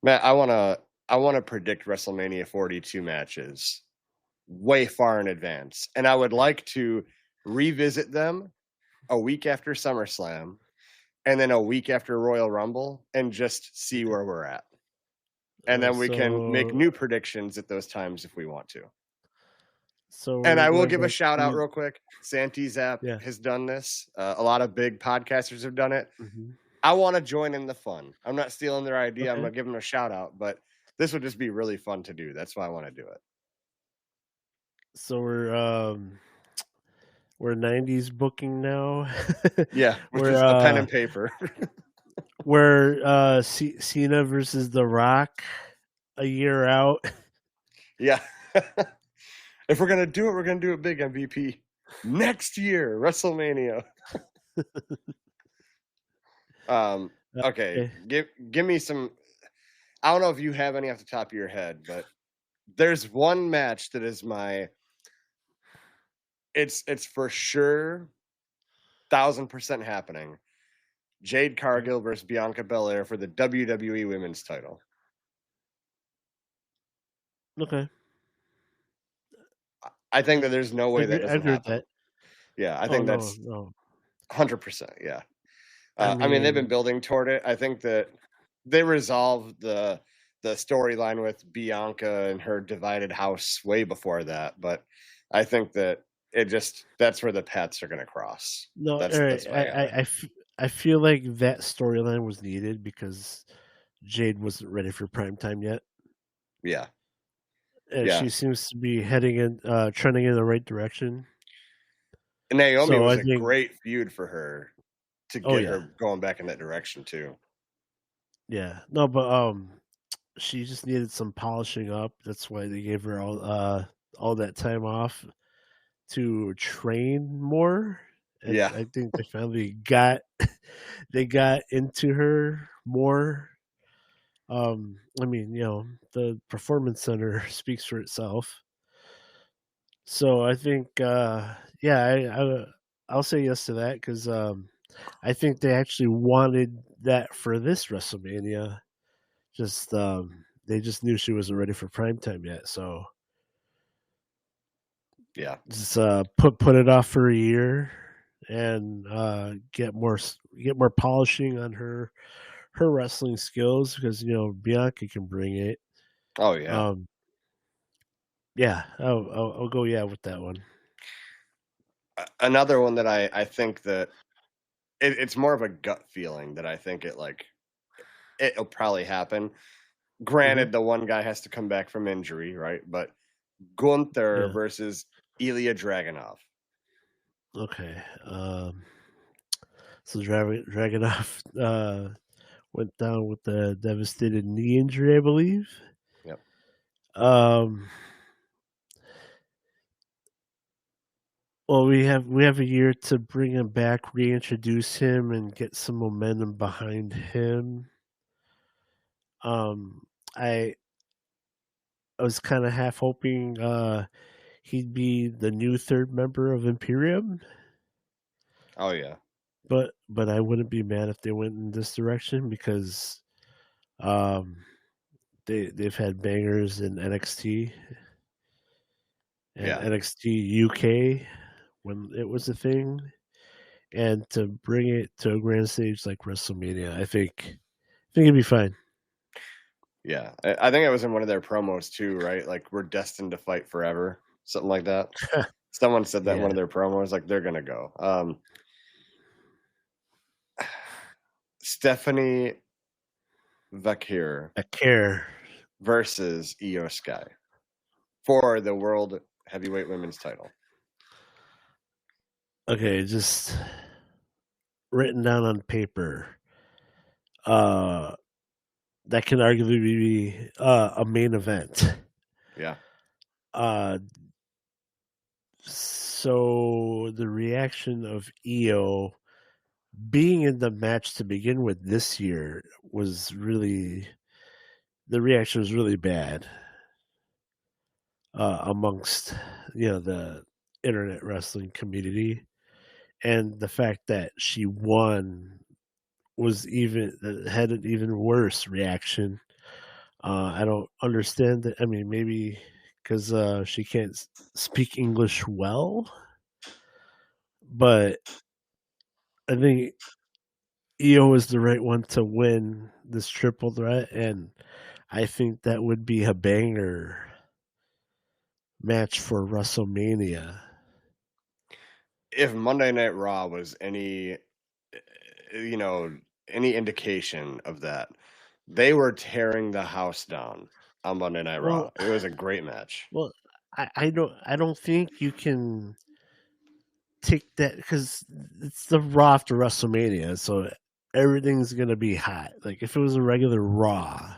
Man, I wanna predict WrestleMania 42 matches way far in advance, and I would like to revisit them a week after SummerSlam and then a week after Royal Rumble and just see where we're at. And then we can make So new predictions at those times if we want to. so And I will we're give a about shout out to real quick. Santee Zap yeah. has done this. A lot of big podcasters have done it. Mhm. I want to join in the fun. I'm not stealing their idea. I'm Okay. gonna give them a shout out, but this would just be really fun to do. That's why I want to do it. So we're 90s booking now. Yeah, with we're just a pen and paper. Cena versus The Rock a year out. Yeah. If we're gonna do it, we're gonna do it big, MVP. Next year, WrestleMania. Okay, Okay. give me some. I don't know if you have any off the top of your head, but there's one match that is my. It's for sure, 1,000% happening. Jade Cargill versus Bianca Belair for the WWE Women's Title. Okay. I think that there's no way that I doesn't agree with happen. that. Yeah, I Oh think no, that's no. 100%. Yeah. I I mean, they've been mean, building toward it. I think that they resolved the storyline with Bianca and her divided house way before that, but I think that that's where the paths are going to cross. no, all That's right. what I got it. I feel like that storyline was needed because Jade wasn't ready for prime time yet. Yeah, And yeah. she seems to be heading in trending in the right direction. And Naomi So was I a think great feud for her to oh get her yeah. going back in that direction too. Yeah. No, but she just needed some polishing up. That's why they gave her all that time off to train more. And Yeah, I think they finally got they got into her more. I mean, the performance center speaks for itself. So I think yeah, I'll say yes to that because I think they actually wanted that for this WrestleMania. Just they just knew she wasn't ready for prime time yet, so yeah. just put it off for a year and get more polishing on her wrestling skills because Bianca can bring it. Oh yeah. Um, yeah, I'll go yeah with that one. Another one that I think that it's more of a gut feeling that I think it'll probably happen. Hmm. Granted, the one guy has to come back from injury, right? But Gunther Yeah. versus Ilya Dragunov. Okay. So Dragunov went down with a devastated knee injury, I believe. Yep. Um, well, we have a year to bring him back, reintroduce him, and get some momentum behind him. Um, I I was kind of half hoping he'd be the new third member of Imperium, Oh yeah. but I wouldn't be mad if they went in this direction because um, they've had bangers in NXT and Yeah. NXT UK when it was a thing, and to bring it to a grand stage like WrestleMania, I think it'd be fine. Yeah. I think it was in one of their promos too, right? Like we're destined to fight forever. Something like that. Someone said that in Yeah, one of their promos, like they're gonna go. Stephanie Vakir I care. versus Io Sky for the world heavyweight women's title. Okay, just written down on paper. Uh, that can arguably be a main event. Yeah. Uh, so the reaction of EO being in the match to begin with this year was really the reaction was really bad amongst the internet wrestling community, and the fact that she won was even had an even worse reaction. I don't understand it. I mean, maybe because she can't speak English well, but I think Io is the right one to win this triple threat, and I think that would be a banger match for WrestleMania. If Monday Night Raw was any, you know, any indication of that, they were tearing the house down on Monday Night Raw. Well, It was a great match. well, I don't think you can take that because it's the Raw after WrestleMania, so everything's gonna be hot. Like if it was a regular Raw,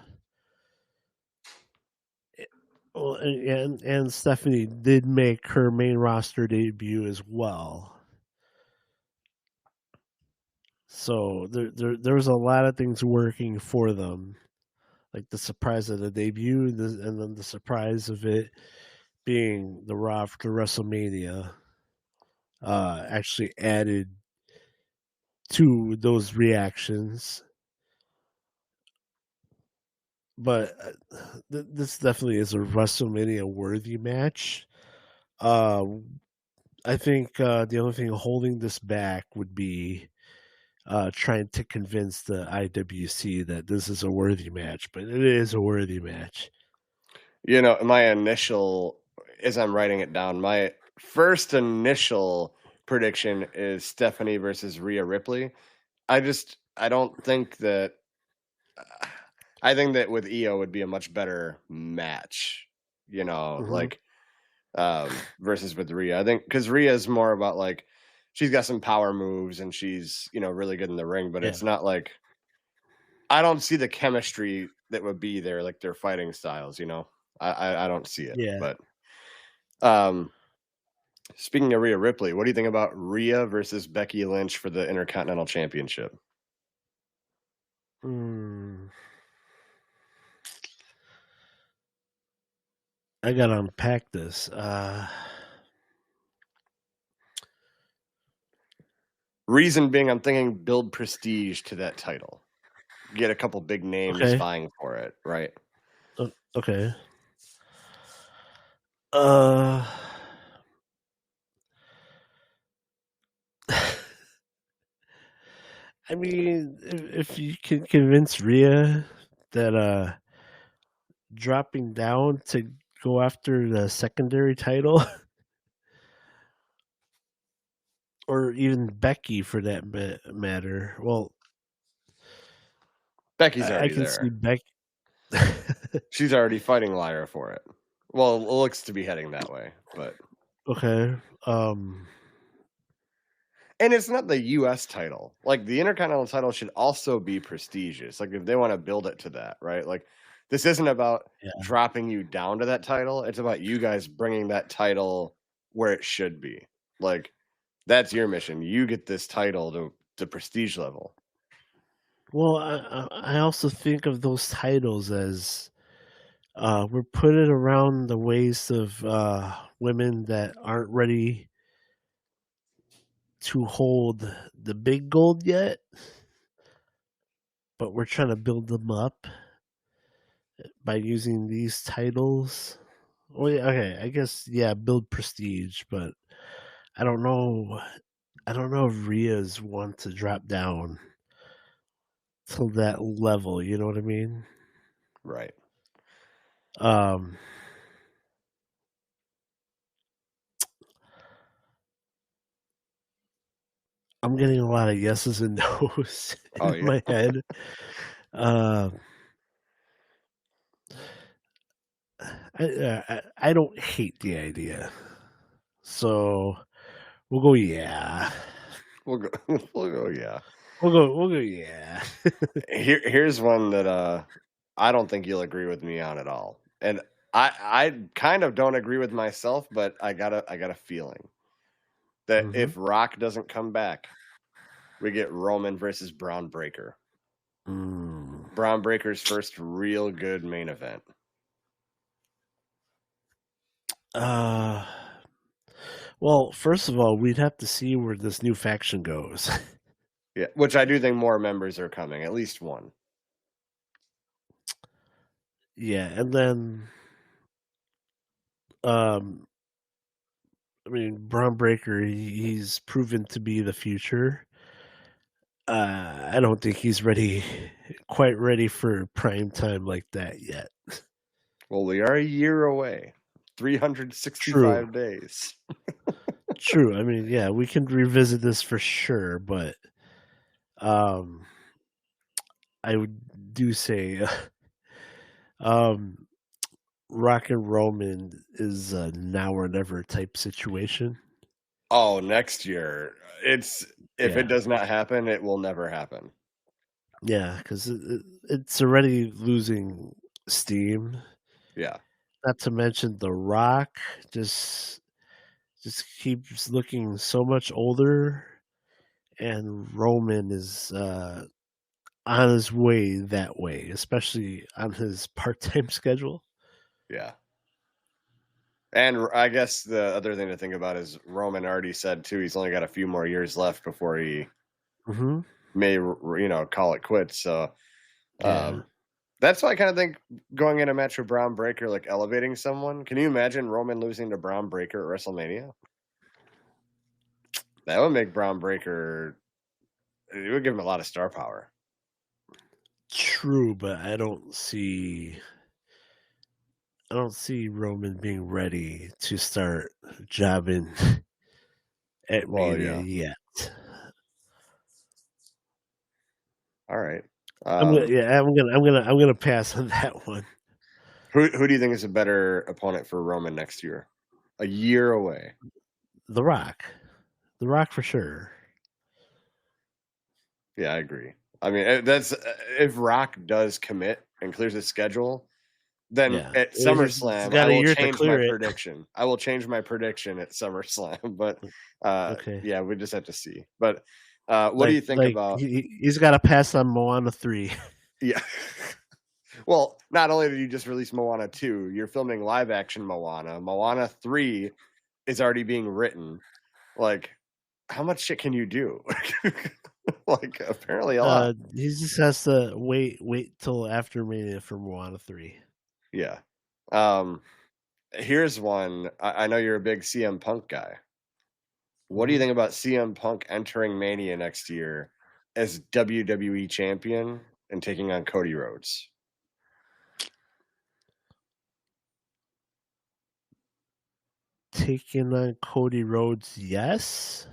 well, and Stephanie did make her main roster debut as well. So there was a lot of things working for them, like the surprise of the debut, and then the surprise of it being the Raw after WrestleMania. Actually added to those reactions, but this definitely is a WrestleMania worthy match. Uh, I think the only thing holding this back would be trying to convince the IWC that this is a worthy match, but it is a worthy match. You know, my initial, as I'm writing it down, my first initial prediction is Stephanie versus Rhea Ripley. I don't think that. I think that with Io would be a much better match. You know, Hmm. like versus with Rhea. I think because Rhea is more about like she's got some power moves and she's really good in the ring, but Yeah, it's not like I don't see the chemistry that would be there, like their fighting styles. I don't see it. yeah. But um, speaking of Rhea Ripley, what do you think about Rhea versus Becky Lynch for the Intercontinental Championship? Mm, I gotta unpack this. Reason being, I'm thinking build prestige to that title, get a couple big names Okay, vying for it, right? okay. Uh, I mean, if you can convince Rhea that dropping down to go after the secondary title, or even Becky for that matter. Well, Becky's I already can see there. Becky. She's already fighting Lyra for it. Well, it looks to be heading that way, but Okay. Um. and it's not the US title. Like the Intercontinental title should also be prestigious. Like if they want to build it to that, right? Like this isn't about Yeah. dropping you down to that title. It's about you guys bringing that title where it should be. Like that's your mission. You get this title to prestige level. Well, I also think of those titles as we're putting around the waist of women that aren't ready to hold the big gold yet, but we're trying to build them up by using these titles. Well, yeah, okay, I guess yeah, build prestige, but I don't know. I don't know if Rhea's want to drop down to that level. You know what I mean? Right. Um, I'm getting a lot of yeses and nos Oh in yeah. my head. Uh, I don't hate the idea, so we'll go yeah. We'll go we'll go yeah. We'll go yeah. Here's one that I don't think you'll agree with me on at all. And I kind of don't agree with myself, but I got a feeling that Hmm. if Rock doesn't come back, we get Roman versus Braun Breaker. Mm. Braun Breaker's first real good main event. Uh, well, first of all, we'd have to see where this new faction goes. Yeah, which I do think more members are coming, at least one. Yeah, and then um, I mean, Braun Breaker, he's proven to be the future. I don't think he's ready, quite ready for prime time like that yet. Well, we are a year away, True, 365 days. true. I mean, yeah, we can revisit this for sure, but um, I would do say, um, Rock and Roman is a now or never type situation. Oh, next year. It's if it Yeah, does not happen, it will never happen. yeah, because it's already losing steam. Yeah. Not to mention The Rock just keeps looking so much older, and Roman is on his way that way, especially on his part-time schedule. Yeah. And I guess the other thing to think about is Roman already said too he's only got a few more years left before he Hmm. may call it quits. So Yeah. um, that's why I kind of think going in a match with Braun Breaker, like elevating someone. Can you imagine Roman losing to Braun Breaker at WrestleMania? That would make Braun Breaker. It would give him a lot of star power. True, but I don't see Roman being ready to start jobbing at Well, Mania yeah. yet. All right. I'm gonna pass on that one. Who do you think is a better opponent for Roman next year? A year away. The Rock. The Rock for sure. Yeah, I agree. I mean, that's if Rock does commit and clears his schedule, then Yeah. at He's SummerSlam, I got a will year to change my clear it. prediction. I will change my prediction at SummerSlam, but Okay. yeah, we just have to see. But what do Like you think like about? he's got to pass on Moana 3. Yeah, well, not only did you just release Moana 2, you're filming live action Moana. Moana 3 is already being written. Like, how much shit can you do? Like, apparently a lot. He just has to wait till after Mania for Moana 3. Yeah. Um, Here's one. I know you're a big CM Punk guy. What do you Mhm. think about CM Punk entering Mania next year as WWE champion and taking on Cody Rhodes? Taking on Cody Rhodes, yes.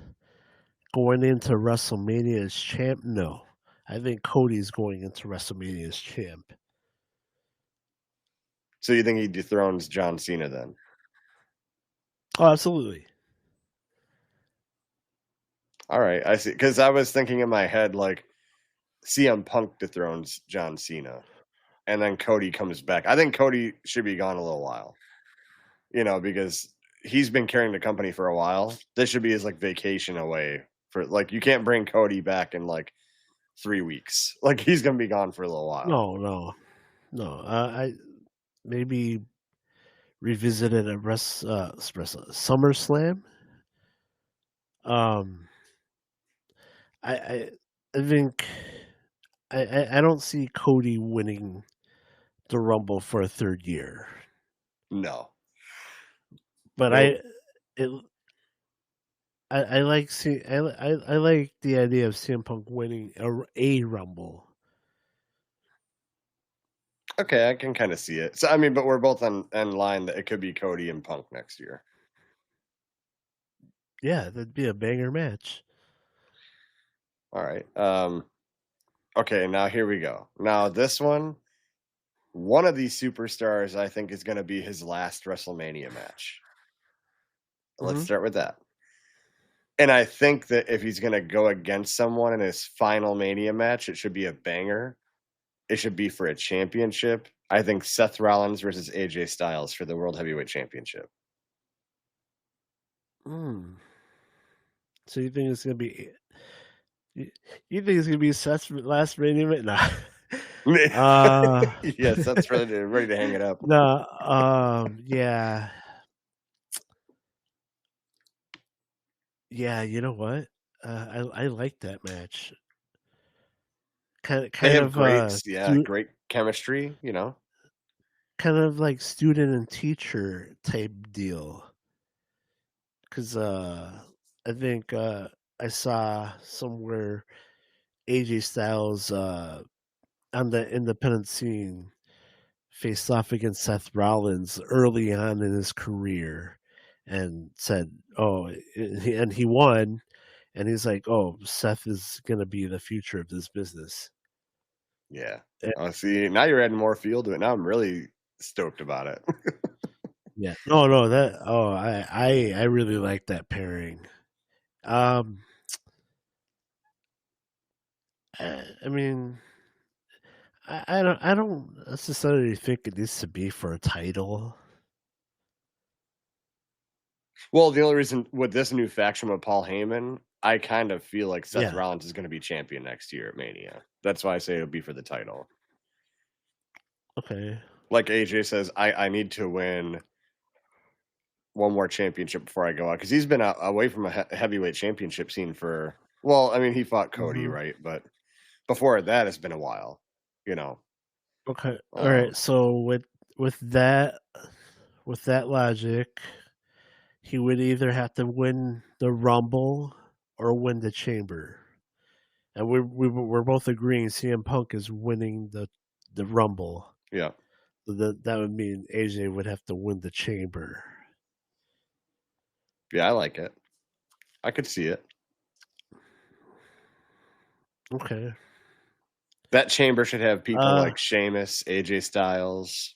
Going into WrestleMania as champ, no. I think Cody's going into WrestleMania as champ. So you think he dethrones John Cena then? Oh, absolutely. All right, I see. Because I was thinking in my head like CM Punk dethrones John Cena, and then Cody comes back. I think Cody should be gone a little while. Because he's been carrying the company for a while. This should be his like vacation away for like you can't bring Cody back in like 3 weeks. Like he's gonna be gone for a little while. No, no, no. I maybe revisited a SummerSlam. Um, I I think I don't see Cody winning the Rumble for a third year, No. but Well, it, I like see I like the idea of CM Punk winning a Rumble. okay, I can kind of see it. So I mean, but we're both in line that it could be Cody and Punk next year. Yeah, that'd be a banger match. All right. Okay, now here we go. Now this one of these superstars I think is gonna be his last WrestleMania match. Let's Hmm. start with that. And I think that if he's gonna go against someone in his final Mania match, it should be a banger. It should be for a championship. I think Seth Rollins versus AJ Styles for the World Heavyweight Championship. Mm. So you think it's gonna be? You, you think it's gonna be Seth's last Mania match? Nah. Uh, Yes, that's ready to hang it up. no. Yeah. Yeah. You know what? I like that match. Kind of They kind have of great su- great chemistry. kind of like student and teacher type deal. Because I think I saw somewhere AJ Styles on the independent scene faced off against Seth Rollins early on in his career and said, "Oh," and he won. And he's like, "Oh, Seth is gonna be the future of this business." Yeah. And, Oh, see, now you're adding more feel to it. Now I'm really stoked about it. yeah, no, that I really like that pairing. Um, I mean, I don't necessarily think it needs to be for a title. Well, the only reason with this new faction with Paul Heyman, I kind of feel like Seth Yeah. Rollins is going to be champion next year at Mania. That's why I say it'll be for the title. Okay. Like AJ says, I need to win one more championship before I go out because he's been away from a heavyweight championship scene for. Well, I mean, he fought Cody, Hmm. right? But before that, it's been a while. You know. Okay. All Um, right. So with that logic, he would either have to win the Rumble or win the Chamber. And we're both agreeing CM Punk is winning the Rumble. yeah, So that would mean AJ would have to win the Chamber. yeah, I like it. I could see it. Okay. That chamber should have people Uh like Sheamus, AJ Styles.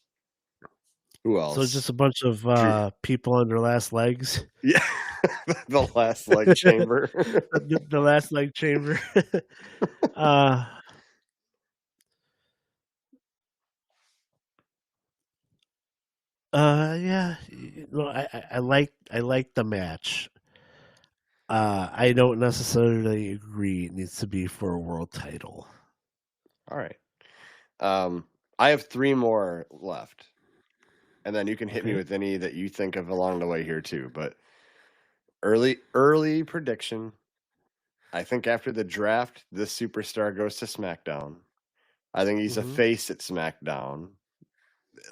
Who so else? just a bunch of Drew. people on their last legs. Yeah, the last like chamber. The last leg chamber. uh yeah, no, I like the match. I don't necessarily agree it needs to be for a world title. All right. I have 3 more left, and then you can hit me Okay. with any that you think of along the way here too. But early prediction. I think after the draft, this superstar goes to SmackDown. I think he's a Hmm. face at SmackDown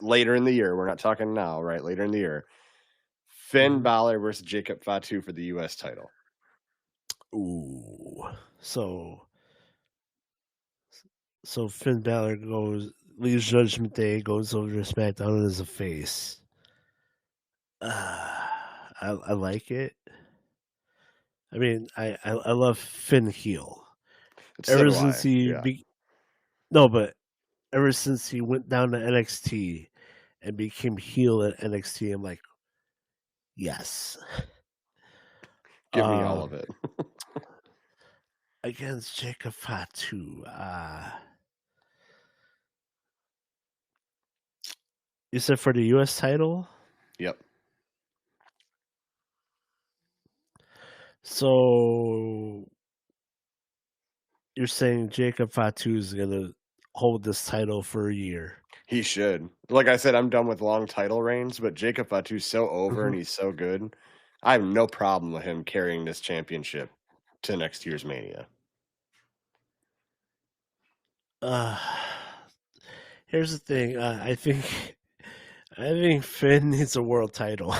later in the year. We're not talking now, right? Later in the year. Finn Hmm. Balor versus Jacob Fatu for the U.S. title. Ooh. So Finn Balor leaves Judgment Day, goes over to SmackDown as a face. I like it. I mean, I love Finn heel. So Ever do since I. he Yeah. no, but ever since he went down to NXT and became heel at NXT, I'm like, yes. Give me all of Um, it. against Jacob Fatu. You said for the U.S. title. Yep. So you're saying Jacob Fatu is gonna hold this title for a year? He should. Like I said, I'm done with long title reigns, but Jacob Fatu's so over Hmm. and he's so good. I have no problem with him carrying this championship to next year's Mania. Uh, here's the thing. I think Finn needs a world title.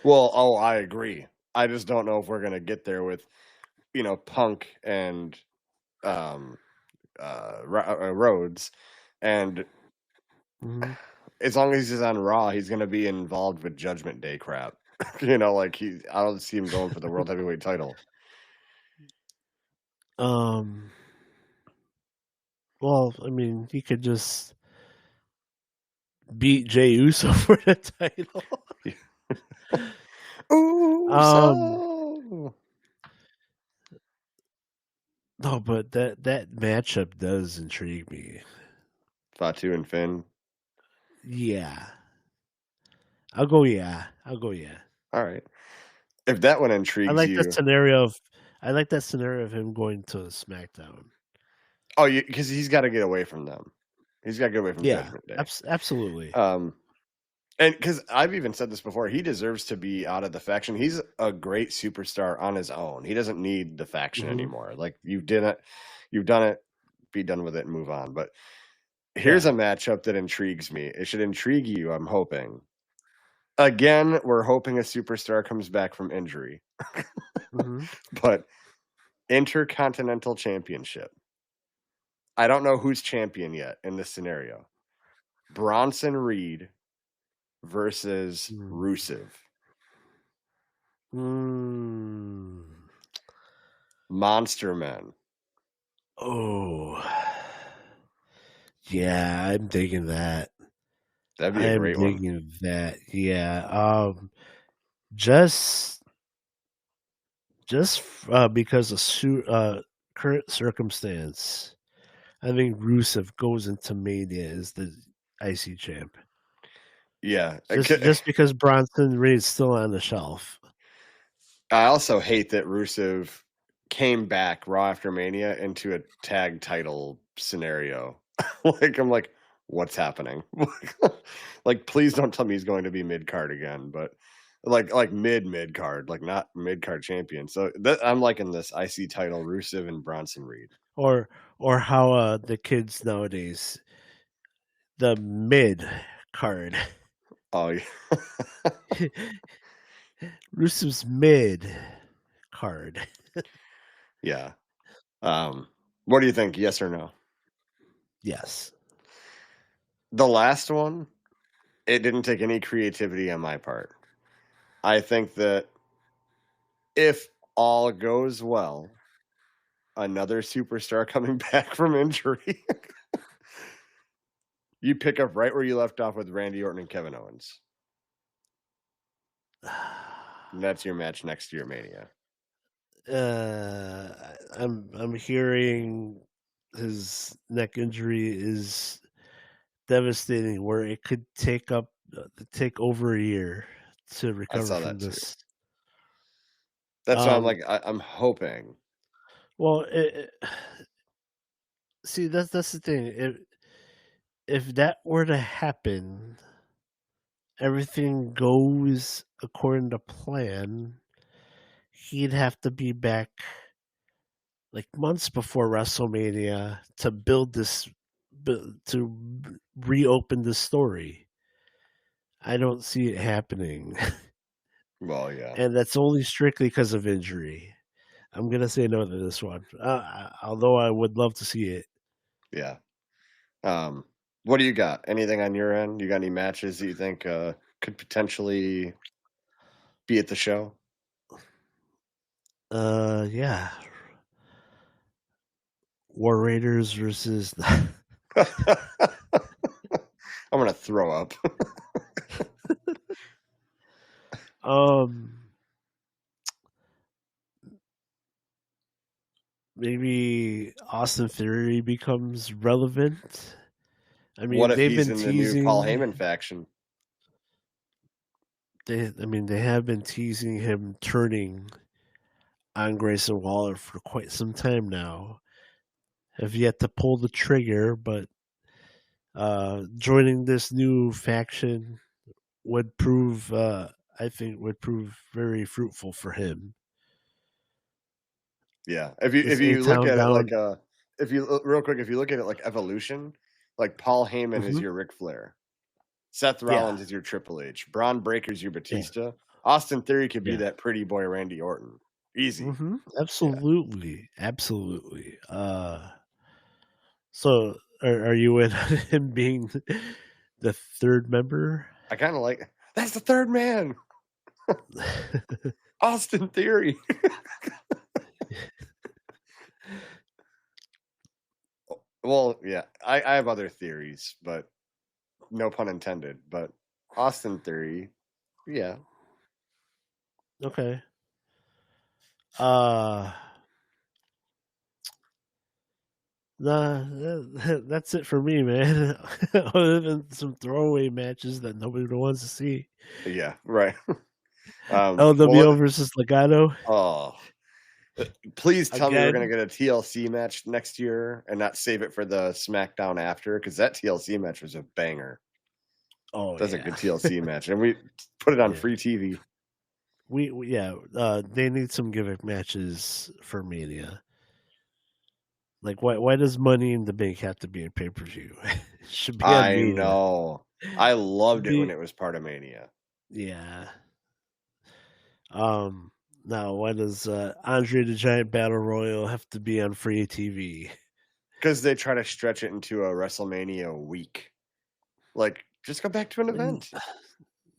Well, oh, I agree. I just don't know if we're gonna get there with, Punk and um Rhodes, and Hmm. as long as he's on Raw, he's gonna be involved with Judgment Day crap. Like I don't see him going for the World Heavyweight title. Um. Well, I mean, he could just beat Jey Uso for the title. Ooh, um. so No, but that matchup does intrigue me. Fatu and Finn. Yeah. I'll go. Yeah. I'll go. Yeah. All right. If that one I intrigues like that you, scenario of. I like that scenario of him going to SmackDown. oh, because he's got to get away from them. He's got to get away from Yeah. Judgment Day. Absolutely. And because I've even said this before, he deserves to be out of the faction. He's a great superstar on his own. He doesn't need the faction Hmm. anymore. Like you've done it, be done with it, and move on. But Here's a matchup that intrigues me. It should intrigue you, I'm hoping. Again, we're hoping a superstar comes back from injury. Mm-hmm. But Intercontinental Championship. I don't know who's champion yet in this scenario. Bronson Reed versus Rusev. Monster Men. Oh, yeah, I'm digging that. That'd be a I'm great one. digging that. Yeah. Just because of current circumstance, I think Rusev goes into Mania as the IC champ. Yeah. Just because Bronson Reed's still on the shelf. I also hate that Rusev came back Raw after Mania into a tag title scenario. I'm like, what's happening? Like, please don't tell me he's going to be mid card again, but like mid card, like not mid card champion. So I'm liking this IC title, Rusev and Bronson Reed. Or how the kids nowadays, the mid card. Oh yeah. Rusev's mid card. Yeah. What do you think? Yes or no? Yes. The last one, it didn't take any creativity on my part. I think that if all goes well, another superstar coming back from injury, you pick up right where you left off with Randy Orton and Kevin Owens. And that's your match next year, Mania. I'm hearing his neck injury is devastating, where it could take over a year to I recover saw from that too. this. That's why I'm like, I'm hoping. Well, see, that's the thing. If that were to happen, everything goes according to plan, he'd have to be back like months before WrestleMania to build this, to reopen the story. I don't see it happening. Well, yeah. And that's only strictly because of injury. I'm gonna say no to this one, although I would love to see it. Yeah. What do you got? Anything on your end? You got any matches that you think could potentially be at the show? Yeah. War Raiders versus. I'm gonna throw up. Maybe Austin Theory becomes relevant. I mean, What if they've he's been in the new Paul teasing. Heyman faction? They have been teasing him turning on Grayson Waller for quite some time now. Have yet to pull the trigger, but joining this new faction would prove, I think, would prove very fruitful for him. Yeah. This If you look A-Town at it like down. if you look at it like evolution, like Paul Heyman is Mm-hmm. your Ric Flair, Seth Yeah, Rollins is your Triple H, Braun Breaker's your yeah, Batista, Austin Theory could be yeah. that pretty boy Randy Orton, easy. Mm-hmm. Yeah. Absolutely, absolutely. So are you in on him being the third member? I kind of like that's the third man, Austin Theory. Well, yeah, I have other theories, but no pun intended. But Austin Theory, yeah. Okay. Nah, that's it for me, man. Other than some throwaway matches that nobody wants to see. Yeah, right. LWO versus Legado Oh, please tell me we're gonna again. get a TLC match next year and not save it for the SmackDown after, because that TLC match was a banger. Oh That's a yeah, good TLC match, and we put it on yeah. free TV. We yeah. They need some gimmick matches for Mania. Like why does Money in the Bank have to be a pay per view? Should be on I Mania. know. I Should loved it when be it was part of Mania yeah. Now why does Andre the Giant Battle Royal have to be on free TV? because they try to stretch it into a WrestleMania week. Like, just go back to an And, event.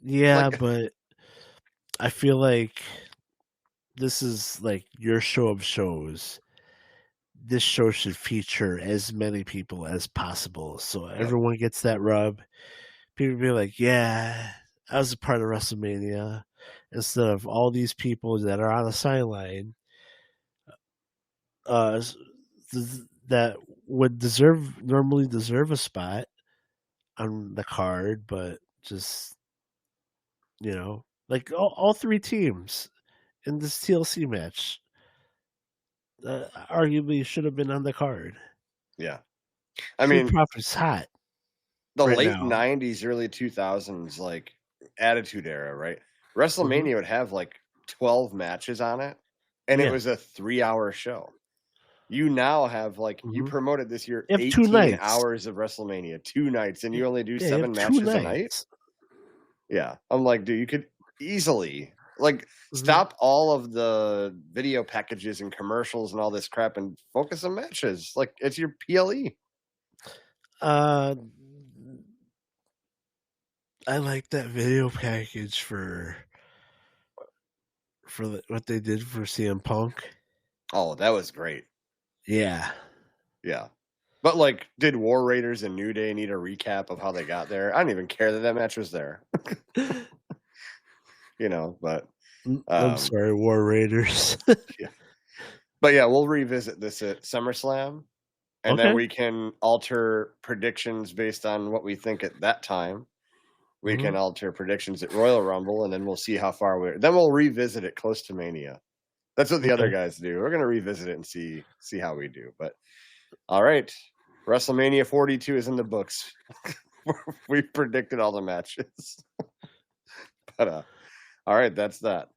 yeah, Like, but I feel like this is like your show of shows. This show should feature as many people as possible, so yep. everyone gets that rub. People be like, "Yeah, I was a part of WrestleMania," instead of all these people that are on the sideline, uh, that would normally deserve a spot on the card, but just like all three teams in this TLC match, arguably should have been on the card. Yeah. I Street mean, Profits hot the right late now. 90s, early 2000s, like, Attitude Era, right? Hmm. WrestleMania would have like 12 matches on it, and it Yeah. was a 3-hour show. You now have like, you Hmm. promoted this year You have 18 2 nights. hours of WrestleMania, 2 nights, and you only do Yeah, you have 7 two matches a night. nights. Yeah. I'm like, dude, you could easily like Hmm. stop all of the video packages and commercials and all this crap and focus on matches. Like, it's your PLE. Uh, I like that video package for what they did for CM Punk. Oh, that was great. Yeah. Yeah. But like, did War Raiders and New Day need a recap of how they got there? I don't even care that match was there. But I'm um sorry, War Raiders. yeah. But yeah, we'll revisit this at SummerSlam, and then Okay. we can alter predictions based on what we think at that time. We Hmm. can alter predictions at Royal Rumble, and then we'll see how far then we'll revisit it close to Mania. That's what the other Okay. guys do. We're gonna revisit it and see how we do. But all right. WrestleMania 42 is in the books. We predicted all the matches. But all right, that's that.